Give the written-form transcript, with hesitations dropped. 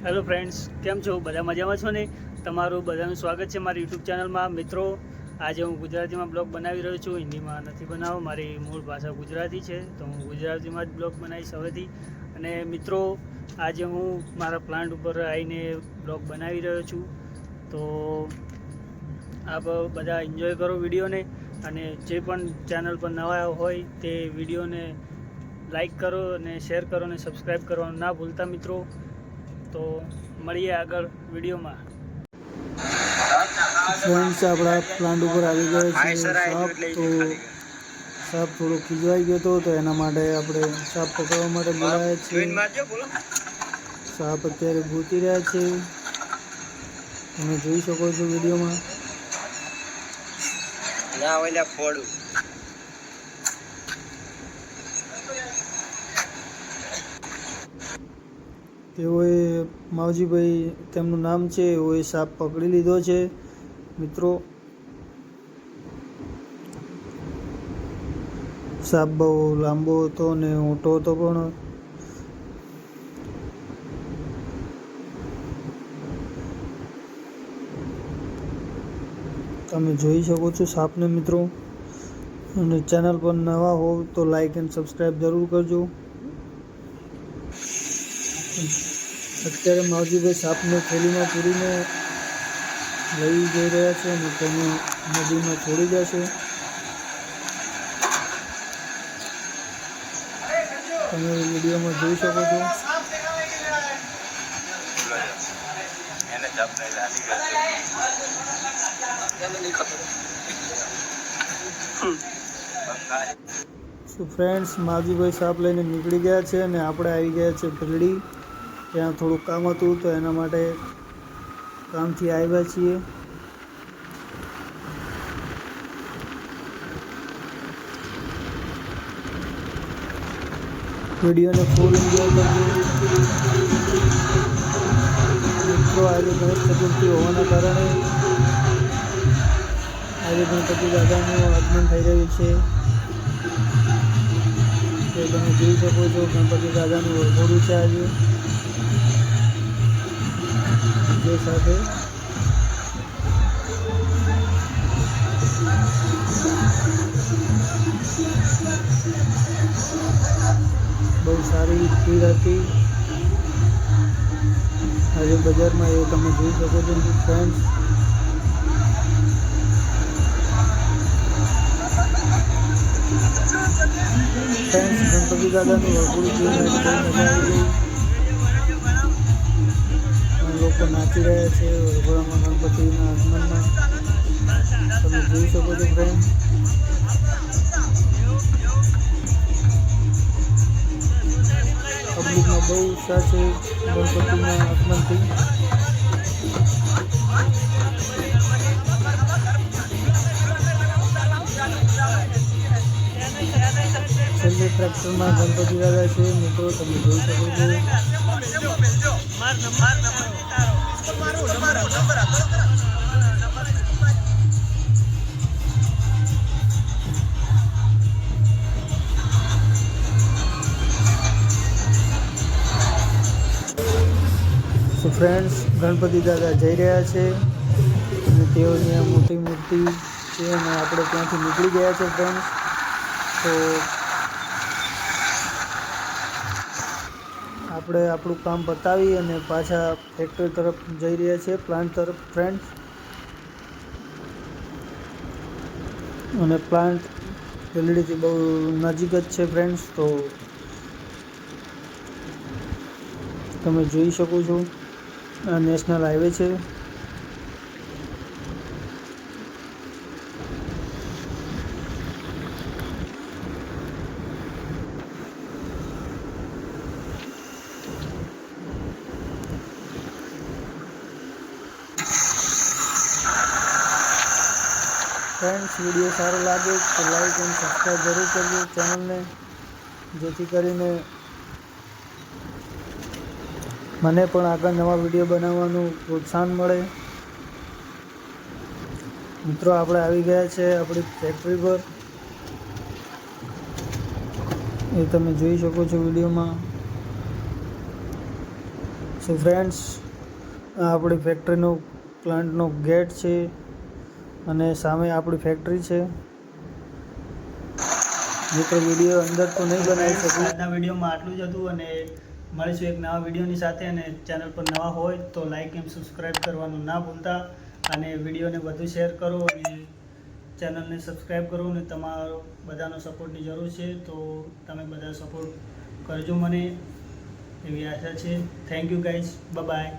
Hello friends, કેમ છો? બધા મજામાં છો ને? તમારું બધાનું સ્વાગત છે મારી યુટ્યુબ ચેનલમાં. મિત્રો, આજે હું ગુજરાતીમાં બ્લોગ બનાવી રહ્યો છું, હિન્દીમાં નથી બનાવો. મારી મૂળ ભાષા ગુજરાતી છે, તો હું ગુજરાતીમાં જ બ્લોગ બનાવીશ હવેથી. અને મિત્રો, આજે હું મારા પ્લાન્ટ ઉપર આવીને બ્લોગ બનાવી રહ્યો છું. તો આપ બધા એન્જોય કરો વિડીયોને, અને જે પણ ચેનલ પર નવા હોય તે વિડીયોને લાઈક કરો અને શેર કરો અને સબસ્ક્રાઈબ કરવાનું ના ભૂલતા મિત્રો. તો મળીએ આગળ વિડીયોમાં. ફ્રેન્ડ્સ, આપણા પ્લાન્ટ ઉપર આવી ગયા છે સાપ. તો સાપ થોડો ખીજવાઈ ગયો હતો, તો એના માટે આપણે સાપ પકડવા માટે બોલાવ્યા છીએ. સાપ અત્યારે ગોતી રહ્યા છે, તમે જોઈ શકો છો વિડીયોમાં. તેઓએ માવજીભાઈ તેમનું નામ છે, એઓએ સાપ પકડી લીધો છે મિત્રો. સાપ બહુ લાંબો હતો ને મોટો હતો, પણ તમે જોઈ શકો છો સાપને મિત્રો. અને ચેનલ પર નવા હોવ તો લાઈક એન્ડ સબસ્ક્રાઈબ જરૂર કરજો. અત્યારે માવજીભાઈ સાપને થેલીમાં પૂરીને લઈ જઈ રહ્યા છે અને તેને નદીમાં છોડી દેશે. તમે વિડીયોમાં જોઈ શકો છો. તો ફ્રેન્ડ્સ, માવજીભાઈ સાપ લઈને નીકળી ગયા છે અને આપણે આવી ગયા છે ભીલડી. ત્યાં થોડું કામ હતું, તો એના માટે કામથી આવ્યા છીએ. વિડીયોને ફૂલ એન્જોય કરજો મિત્રો. આજે ગણેશ ચતુર્થી હોવાના કારણે આજે ગણપતિ દાદાનું આગમન થઈ રહ્યું છે. તો તમે જોઈ શકો છો, ગણપતિ દાદાનું વરઘોડું છે આજે. જે સાથે બહુ સારી ભીડ હતી આજે બજારમાં, એ તમે જોઈ શકો છો ફ્રેન્ડ્સ. ગણપતિ દાદાનું વરઘોડું જોઈને બહુ મજા આવી ગઈ. લોકો નાચી રહ્યા છે વરઘોડામાં, ગણપતિના આગમનમાં. તમે જોઈ શકો છો ફ્રેન્ડ. પબ્લિકમાં બહુ ઉત્સાહ છે ગણપતિના આગમનથી. છેલ્લે ટ્રેક્ટરમાં ગણપતિ દાદા છે મિત્રો, તમે જોઈ શકો છો. તો ફ્રેન્ડ્સ, ગણપતિ દાદા જઈ રહ્યા છે અને તેઓની આ મોટી મૂર્તિ છે અને આપણે ત્યાંથી નીકળી ગયા છે ફ્રેન્ડ્સ. તો આપણે આપણું કામ પતાવી અને પાછા ફેક્ટરી તરફ જઈ રહ્યા છીએ, પ્લાન્ટ તરફ ફ્રેન્ડ્સ. અને પ્લાન્ટ ભીલડીથી બહુ નજીક જ છે ફ્રેન્ડ્સ. તો તમે જોઈ શકો છો, આ નેશનલ હાઈવે છે. ફ્રેન્ડ્સ, વિડીયો સારો લાગે તો લાઈક એન્ડ સબસ્ક્રાઈબ જરૂર કરજો ચેનલને, જેથી કરીને મને પણ આગળ નવા વિડીયો બનાવવાનું પ્રોત્સાહન મળે. મિત્રો, આપણે આવી ગયા છે આપણી ફેક્ટરી પર. એ તમે જોઈ શકો છો વિડીયોમાં. સો ફ્રેન્ડ્સ, આ આપણી ફેક્ટરીનું પ્લાન્ટનો ગેટ છે અને સામે આપણી ફેક્ટરી છે. મિત્રો વિડીયો અંદર તો નહીં બનાવી શકું. આજના વિડીયોમાં આટલું જ હતું અને મળીશું એક નવા વિડીયોની સાથે. અને ચેનલ પર નવા હોય તો લાઈક એન્ડ સબસ્ક્રાઈબ કરવાનું ના ભૂલતા અને વિડીયોને વધુ શેર કરો અને ચેનલને સબસ્ક્રાઈબ કરો. અને તમારો બધાનો સપોર્ટની જરૂર છે, તો તમે બધા સપોર્ટ કરજો મને એવી આશા છે. Thank you guys, bye bye.